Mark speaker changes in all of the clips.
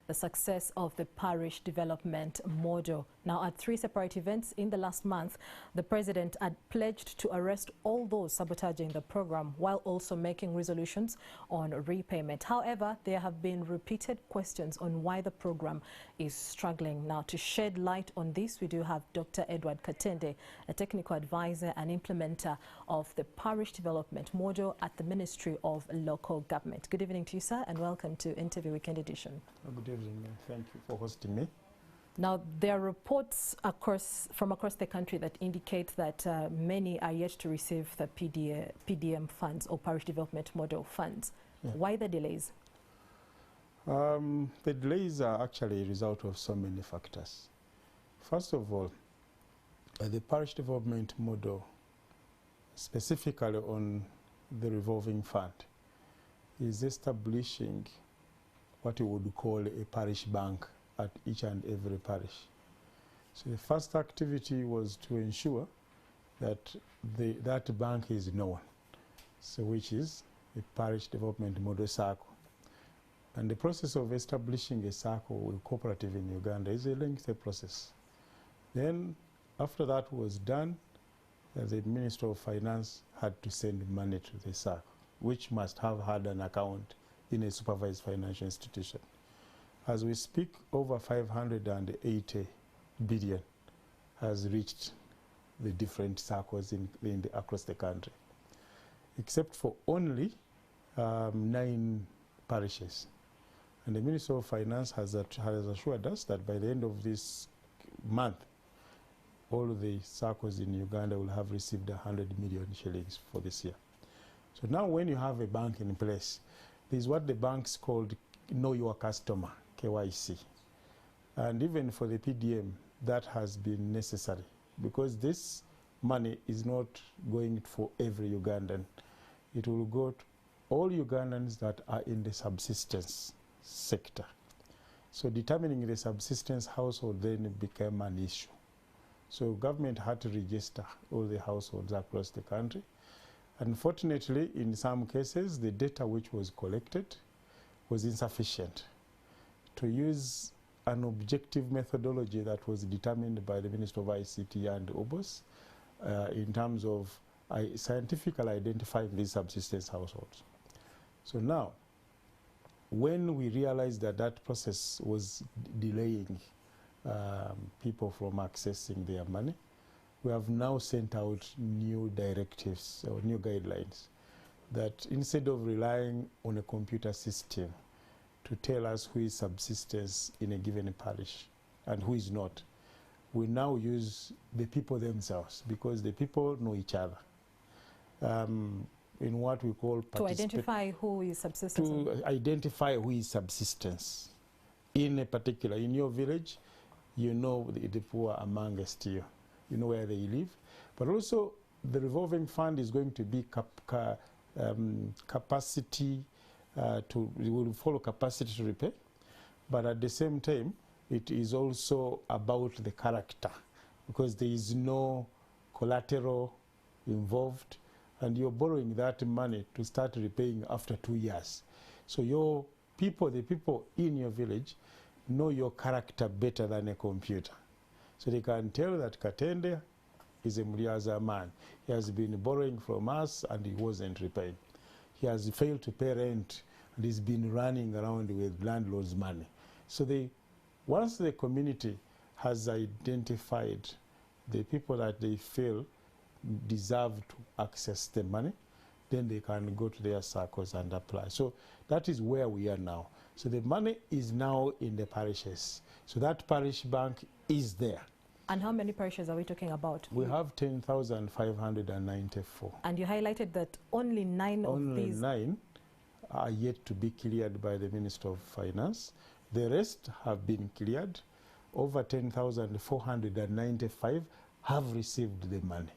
Speaker 1: the success of the Parish Development Model. Now, at 3 separate events in the last month, the President had pledged to arrest all those sabotaging the program while also making resolutions on repayment. However, there have been repeated questions on why the program is struggling. Now, to shed light on this, we do have Dr. Edward Katende, a technical advisor and implementer of the Parish Development Model at the Ministry of Local Government. Good evening to you, sir, and welcome to Interview Weekend Edition.
Speaker 2: Good evening, and thank you for hosting me.
Speaker 1: Now, there are reports from across the country that indicate that many are yet to receive the PDM funds or Parish Development Model funds. Yeah. Why the delays?
Speaker 2: The delays are actually a result of so many factors. First of all, the Parish Development Model, specifically on the revolving fund, is establishing what you would call a parish bank at each and every parish. So the first activity was to ensure that that bank is known, so which is the Parish Development Model Circle. And the process of establishing a circle with cooperative in Uganda is a lengthy process. Then, after that was done, the Minister of Finance had to send money to the circle, which must have had an account in a supervised financial institution. As we speak, over 580 billion has reached the different circles across the country, except for only 9 parishes. And the Minister of Finance has assured us that by the end of this month, all the circles in Uganda will have received 100 million shillings for this year. So now when you have a bank in place, this is what the banks called Know Your Customer, KYC. And even for the PDM, that has been necessary because this money is not going for every Ugandan. It will go to all Ugandans that are in the subsistence sector. So determining the subsistence household then became an issue. So government had to register all the households across the country. Unfortunately, in some cases, the data which was collected was insufficient to use an objective methodology that was determined by the Minister of ICT and OBOS in terms of scientifically identifying these subsistence households. So now, when we realized that that process was delaying people from accessing their money, we have now sent out new directives or new guidelines that instead of relying on a computer system to tell us who is subsistence in a given parish and who is not, we now use the people themselves because the people know each other. In what we call
Speaker 1: to identify who is subsistence.
Speaker 2: To identify who is subsistence. In a particular, in your village, you know the poor amongst you. You know where they live, but also the revolving fund is going to be capacity we will follow capacity to repay, but at the same time it is also about the character because there is no collateral involved and you're borrowing that money to start repaying after 2 years. So your people, the people in your village, know your character better than a computer. So they can tell that Katende is a Mliaza man. He has been borrowing from us and he wasn't repaying. He has failed to pay rent and he's been running around with landlord's money. So once the community has identified the people that they feel deserve to access the money, then they can go to their circles and apply. So that is where we are now. So the money is now in the parishes. So that parish bank is there.
Speaker 1: And how many parishes are we talking about?
Speaker 2: We have 10,594.
Speaker 1: And you highlighted that only 9 of these...
Speaker 2: Only 9 are yet to be cleared by the Minister of Finance. The rest have been cleared. Over 10,495 have received the money.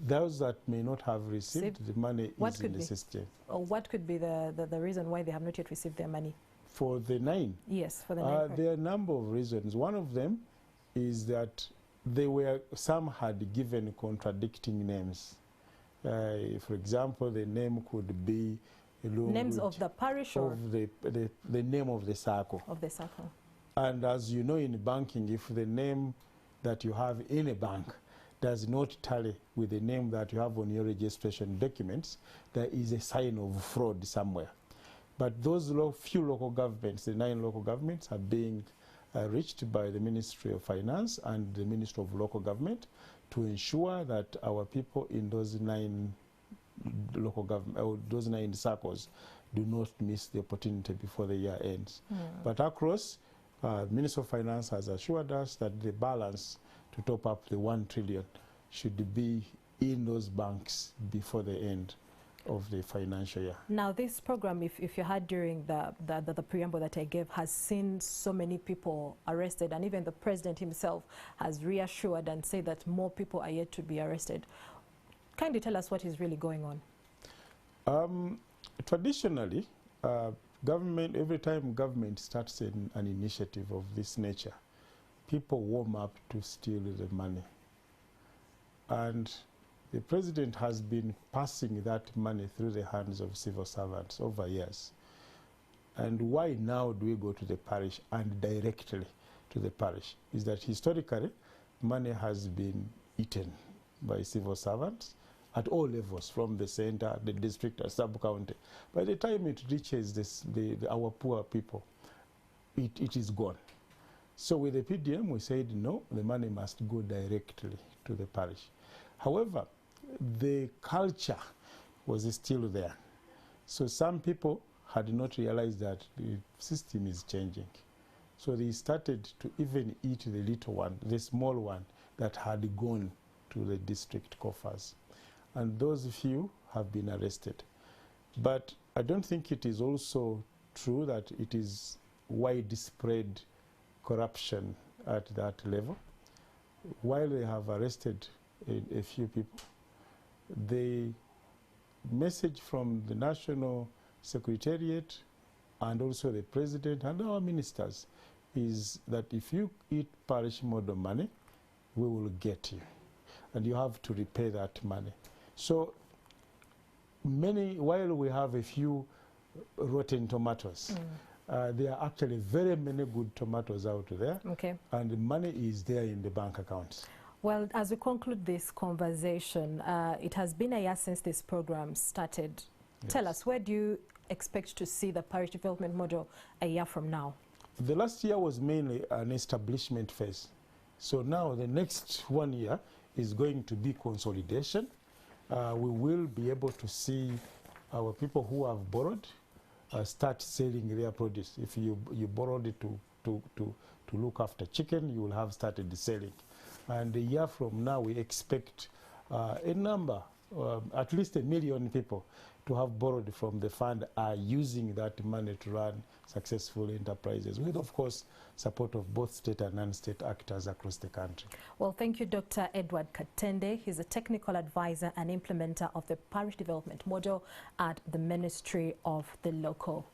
Speaker 2: Those that may not have received the money is in the system.
Speaker 1: What could be the reason why they have not yet received their money?
Speaker 2: For the 9?
Speaker 1: Yes, for the 9.
Speaker 2: There are a number of reasons. One of them is that some had given contradicting names. For example, the name could be
Speaker 1: Names of the parish or?
Speaker 2: Of the name of the circle.
Speaker 1: Of the circle.
Speaker 2: And as you know, in banking, if the name that you have in a bank does not tally with the name that you have on your registration documents, there is a sign of fraud somewhere. But those few local governments, the 9 local governments, are being reached by the Ministry of Finance and the Ministry of Local Government to ensure that our people in those 9 local government, those 9 circles, do not miss the opportunity before the year ends. But across, Minister of Finance has assured us that the balance to top up the 1 trillion should be in those banks before the end of the financial year.
Speaker 1: Now, this program, if you had during the preamble that I gave, has seen so many people arrested, and even the president himself has reassured and said that more people are yet to be arrested. Kindly tell us what is really going on.
Speaker 2: Traditionally, government, every time government starts an initiative of this nature, people warm up to steal the money. And the president has been passing that money through the hands of civil servants over years. And why now do we go to the parish and directly to the parish? Is that historically, money has been eaten by civil servants at all levels, from the center, the district, or sub-county. By the time it reaches our poor people, it is gone. So with the PDM, we said, no, the money must go directly to the parish. However, the culture was still there. So some people had not realized that the system is changing. So they started to even eat the little one, the small one, that had gone to the district coffers. And those few have been arrested. But I don't think it is also true that it is widespread corruption at that level. While they have arrested a few people, the message from the National Secretariat and also the President and our ministers is that if you eat parish model money, we will get you. And you have to repay that money. So while we have a few rotten tomatoes, there are actually very many good tomatoes out there.
Speaker 1: Okay.
Speaker 2: And the money is there in the bank accounts.
Speaker 1: Well, as we conclude this conversation, it has been a year since this program started. Yes. Tell us, where do you expect to see the Parish Development Model a year from now?
Speaker 2: The last year was mainly an establishment phase. So now the next 1 year is going to be consolidation. We will be able to see our people who have borrowed start selling their produce. If you borrowed it to look after chicken, you will have started selling. And a year from now, we expect a number, at least 1 million people, to have borrowed from the fund, are using that money to run successful enterprises, with, of course, support of both state and non-state actors across the country.
Speaker 1: Well, thank you, Dr. Edward Katende. He's a technical advisor and implementer of the Parish Development Model at the Ministry of the Local